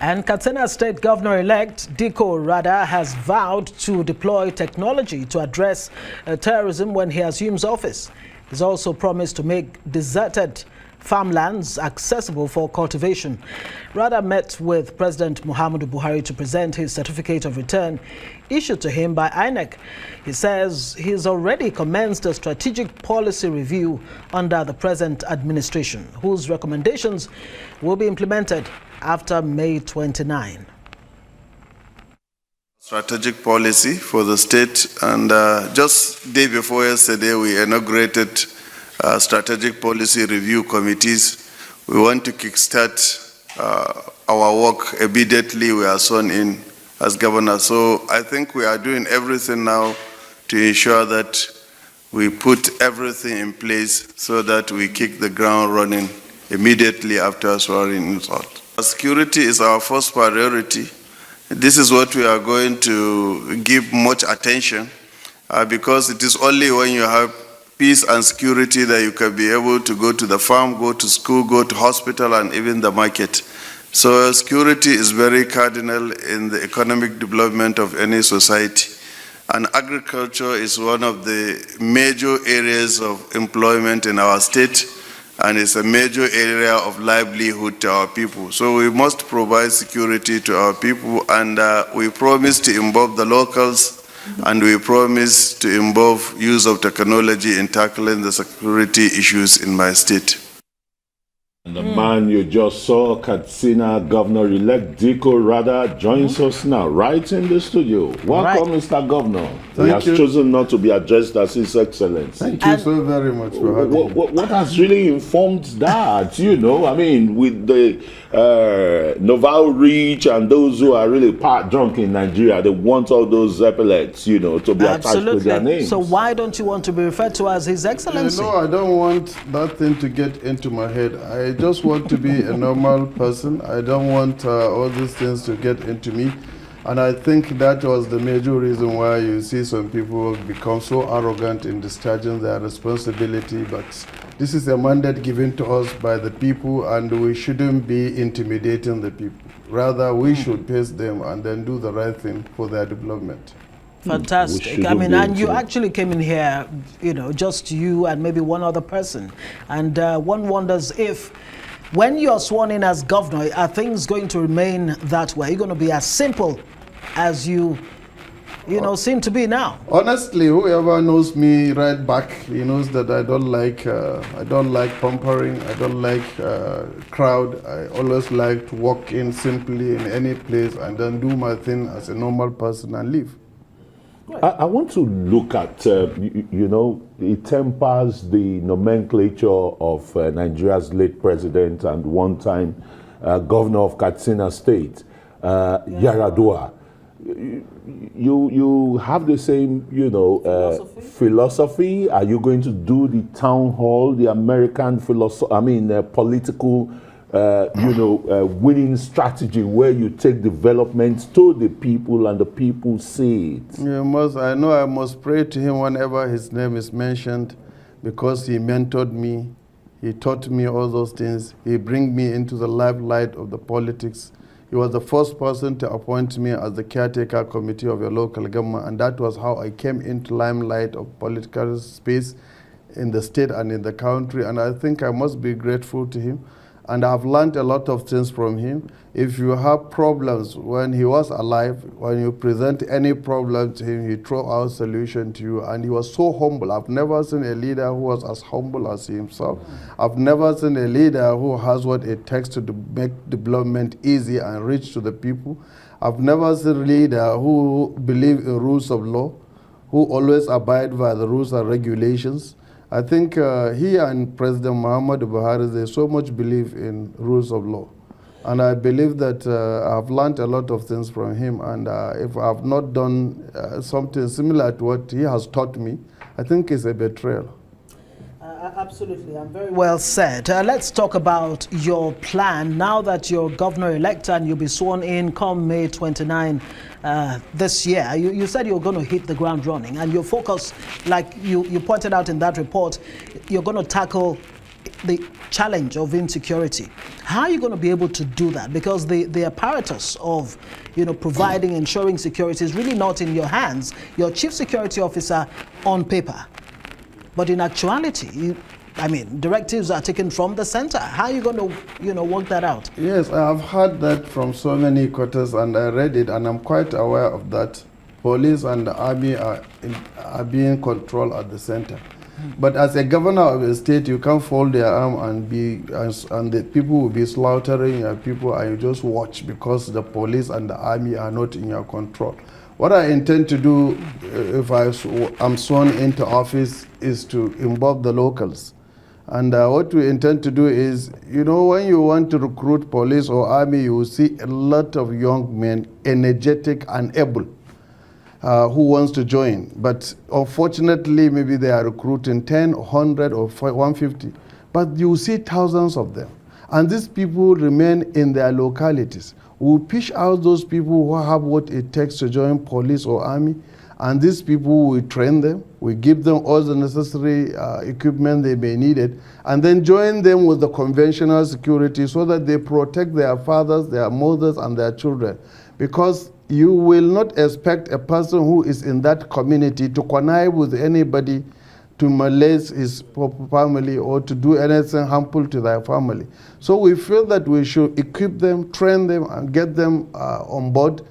And Katsina State Governor-elect Dikko Radda has vowed to deploy technology to address terrorism when he assumes office. He's also promised to make deserted farmlands accessible for cultivation. Radda met with President Muhammadu Buhari to present his certificate of return issued to him by INEC. He says he's already commenced a strategic policy review under the present administration, whose recommendations will be implemented after May 29. Strategic policy for the state, and just day before yesterday we inaugurated strategic policy review committees. We want to kickstart our work immediately we are sworn in as governor. So I think we are doing everything now to ensure that we put everything in place so that we kick the ground running immediately after swearing in. Security is our first priority. This is what we are going to give much attention because it is only when you have peace and security that you can be able to go to the farm, go to school, go to hospital, and even the market. So security is very cardinal in the economic development of any society. And agriculture is one of the major areas of employment in our state, and it's a major area of livelihood to our people. So we must provide security to our people, and we promise to involve the locals, and we promise to involve use of technology in tackling the security issues in my state. And the man you just saw, Katsina Governor-elect Dikko Radda, joins us now, right in the studio. Welcome, Mr. Governor. He has chosen not to be addressed as His Excellency. Thank you so very much for having me. What has really informed that? You know, I mean, with the Novel Reach and those who are really part drunk in Nigeria, they want all those epaulets, you know, to be attached to their names. So why don't you want to be referred to as His Excellency? No, I don't want that thing to get into my head. I just want to be a normal person. I don't want all these things to get into me. And I think that was the major reason why you see some people become so arrogant in discharging their responsibility. But this is a mandate given to us by the people, and we shouldn't be intimidating the people. Rather, we should face them and then do the right thing for their development. Fantastic. I mean, and you actually came in here, you know, just you and maybe one other person. And one wonders if, when you're sworn in as governor, are things going to remain that way? Are you going to be as simple as you know, seem to be now? Honestly, whoever knows me right back, he knows that I don't like pampering. I don't like crowd. I always like to walk in simply in any place and then do my thing as a normal person and leave. I want to look at, you know, it tempers the nomenclature of Nigeria's late president and one-time governor of Katsina State, Yaradua. You have the same, you know, philosophy. Are you going to do the town hall, the American political, winning strategy where you take developments to the people and the people see it? I know I must pray to him whenever his name is mentioned, because he mentored me. He taught me all those things. He bring me into the limelight of the politics. He was the first person to appoint me as the caretaker committee of a local government, and that was how I came into limelight of political space in the state and in the country, and I think I must be grateful to him. And I've learned a lot of things from him. If you have problems when he was alive, when you present any problem to him, he throw out solution to you. And he was so humble. I've never seen a leader who was as humble as himself. I've never seen a leader who has what it takes to make development easy and reach to the people. I've never seen a leader who believes in rules of law, who always abide by the rules and regulations. I think he and President Muhammadu Buhari, they so much believe in rules of law. And I believe that I've learned a lot of things from him. And if I've not done something similar to what he has taught me, I think it's a betrayal. Absolutely, and very well said. Let's talk about your plan now that you're governor-elect and you'll be sworn in come May 29 this year. You said you're going to hit the ground running, and your focus, like you pointed out in that report, you're going to tackle the challenge of insecurity. How are you going to be able to do that? Because the apparatus of, providing, ensuring security is really not in your hands. Your chief security officer on paper, but in actuality, directives are taken from the center. How are you going to, work that out? Yes, I have heard that from so many quarters, and I read it, and I'm quite aware of that. Police and the army are being controlled at the center. But as a governor of a state, you can't fold their arm and the people will be slaughtering your people, and you just watch because the police and the army are not in your control. What I intend to do if I'm sworn into office is to involve the locals. And what we intend to do is, when you want to recruit police or army, you will see a lot of young men, energetic and able, who wants to join. But unfortunately, maybe they are recruiting 10, 100, or 150. But you will see thousands of them. And these people remain in their localities. We push out those people who have what it takes to join police or army. And these people, we train them, we give them all the necessary equipment they may need it, and then join them with the conventional security so that they protect their fathers, their mothers, and their children. Because you will not expect a person who is in that community to connive with anybody to molest his family or to do anything harmful to their family. So we feel that we should equip them, train them, and get them on board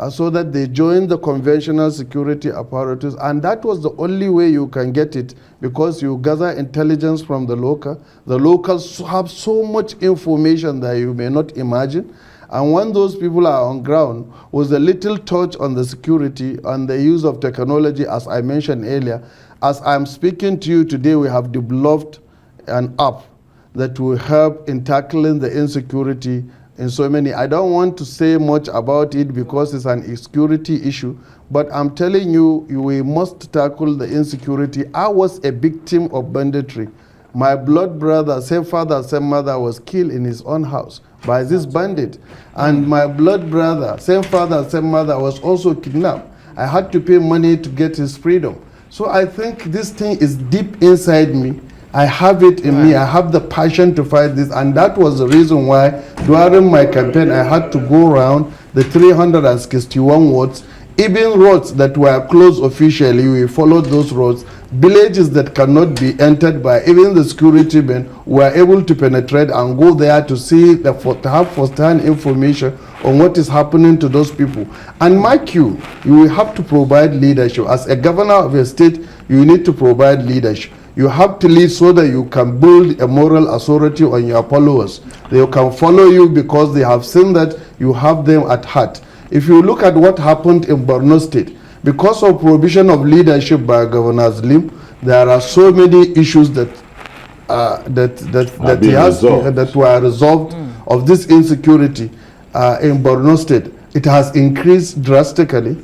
so that they join the conventional security apparatus. And that was the only way you can get it, because you gather intelligence from the local. The locals have so much information that you may not imagine. And when those people are on ground, with a little touch on the security and the use of technology, as I mentioned earlier, as I'm speaking to you today, we have developed an app that will help in tackling the insecurity in so many. I don't want to say much about it because it's an insecurity issue, but I'm telling you, we must tackle the insecurity. I was a victim of banditry. My blood brother, same father, same mother, was killed in his own house by this bandit. And my blood brother, same father, same mother, was also kidnapped. I had to pay money to get his freedom. So I think this thing is deep inside me. I have it in me. I have the passion to fight this, and that was the reason why during my campaign I had to go around the 361 wards, even roads that were closed officially. We followed those roads. Villages that cannot be entered by even the security men were able to penetrate and go there to see, to have first-hand information on what is happening to those people. And mark you will have to provide leadership. As a governor of a state, you need to provide leadership. You have to lead so that you can build a moral authority on your followers. They can follow you because they have seen that you have them at heart. If you look at what happened in Borno State, because of provision of leadership by Governor Slim, there are so many issues that were resolved of this insecurity in Borno State. It has increased drastically.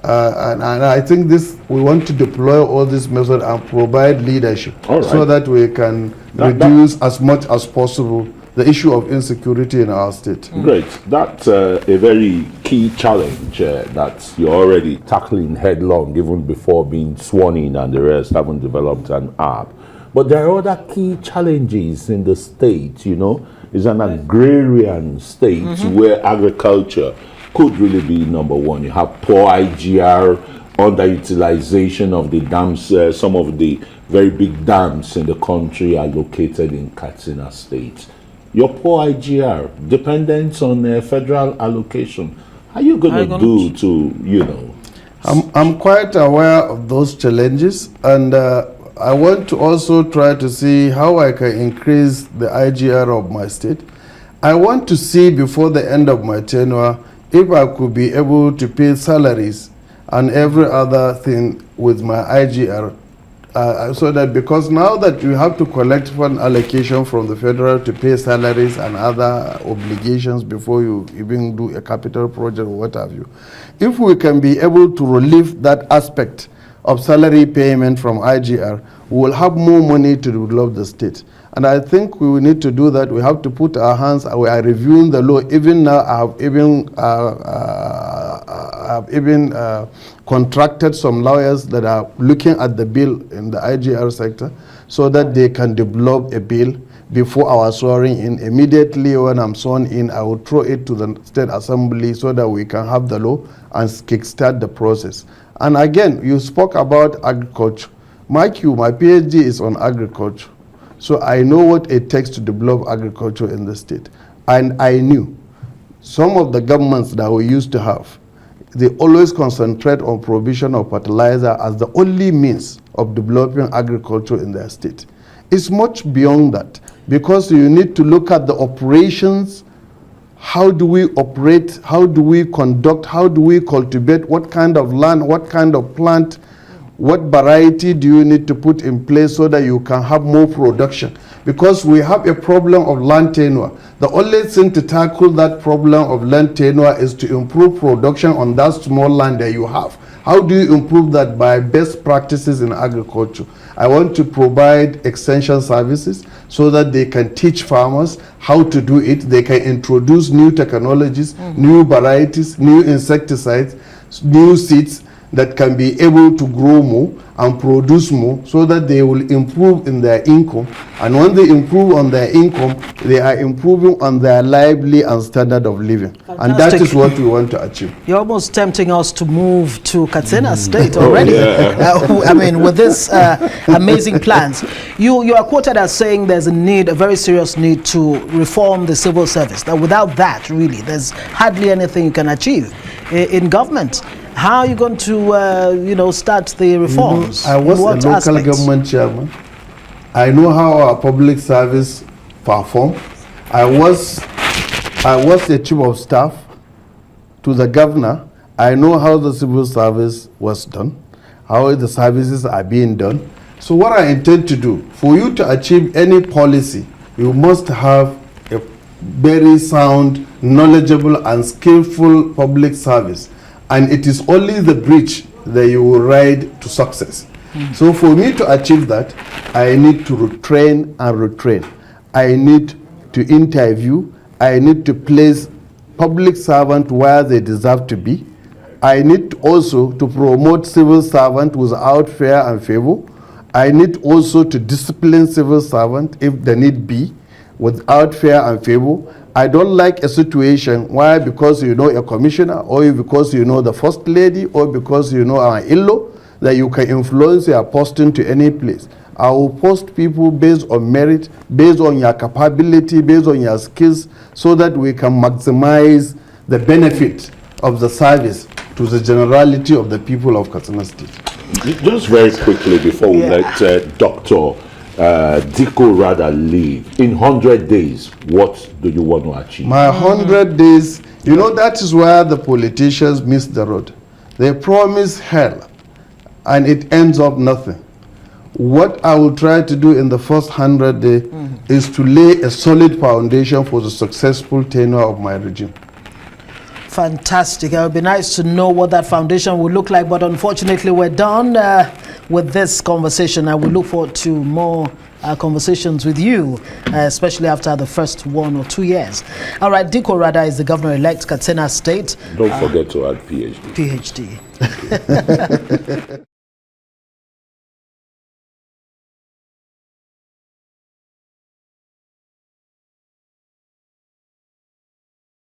And I think we want to deploy all this method and provide leadership so that we can reduce as much as possible the issue of insecurity in our state. Great. That's a very key challenge that you're already tackling headlong, even before being sworn in and the rest haven't developed an app. But there are other key challenges in the state, It's an agrarian state where agriculture could really be number one. You have poor IGR, underutilization of the dams. Some of the very big dams in the country are located in Katsina State. Your poor IGR, dependence on federal allocation. How are you going to do to, I'm quite aware of those challenges, and I want to also try to see how I can increase the IGR of my state. I want to see before the end of my tenure if I could be able to pay salaries and every other thing with my IGR, so that, because now that you have to collect fund allocation from the federal to pay salaries and other obligations before you even do a capital project or what have you, if we can be able to relieve that aspect of salary payment from IGR, we will have more money to develop the state. And I think we will need to do that. We have to put our hands, we are reviewing the law. Even now, I have even contracted some lawyers that are looking at the bill in the IGR sector so that they can develop a bill, before our swearing in. Immediately when I'm sworn in, I will throw it to the State Assembly so that we can have the law and kickstart the process. And again, you spoke about agriculture. My PhD is on agriculture. So I know what it takes to develop agriculture in the state. And I knew some of the governments that we used to have, they always concentrate on provision of fertilizer as the only means of developing agriculture in their state. It's much beyond that, because you need to look at the operations. How do we operate? How do we conduct? How do we cultivate? What kind of land? What kind of plant? What variety do you need to put in place so that you can have more production? Because we have a problem of land tenure. The only thing to tackle that problem of land tenure is to improve production on that small land that you have. How do you improve that? By best practices in agriculture. I want to provide extension services so that they can teach farmers how to do it. They can introduce new technologies, new varieties, new insecticides, new seeds that can be able to grow more and produce more, so that they will improve in their income. And when they improve on their income, they are improving on their lively and standard of living. Fantastic. And that is what we want to achieve. You're almost tempting us to move to Katsina State already. I mean, with this amazing plans. You are quoted as saying there's a very serious need to reform the civil service. That without that, really, there's hardly anything you can achieve in government. How are you going to, start the reforms? I was a local government chairman. I know how our public service perform. I was the chief of staff to the governor. I know how the civil service was done, how the services are being done. So what I intend to do, for you to achieve any policy, you must have a very sound, knowledgeable and skillful public service. And it is only the bridge that you will ride to success. So for me to achieve that, I need to retrain and retrain. I need to interview. I need to place public servants where they deserve to be. I need also to promote civil servants without fear and favor. I need also to discipline civil servants if the need be, without fear and favor. I don't like a situation where, because you know a commissioner, or because you know the first lady, or because you know our in-law, that you can influence your posting to any place. I will post people based on merit, based on your capability, based on your skills, so that we can maximize the benefit of the service to the generality of the people of Katsina State. Just very quickly before we let Dr. Dikko Radda leave, in 100 days, what do you want to achieve? My 100 days, that is where the politicians miss the road. They promise hell and it ends up nothing. What I will try to do in the first 100 days is to lay a solid foundation for the successful tenure of my regime. Fantastic. It would be nice to know what that foundation would look like, but unfortunately we're done with this conversation. I will look forward to more conversations with you, especially after the first 1 or 2 years. All right, Dikko Radda is the governor-elect, Katsina State. Don't forget to add PhD. PhD.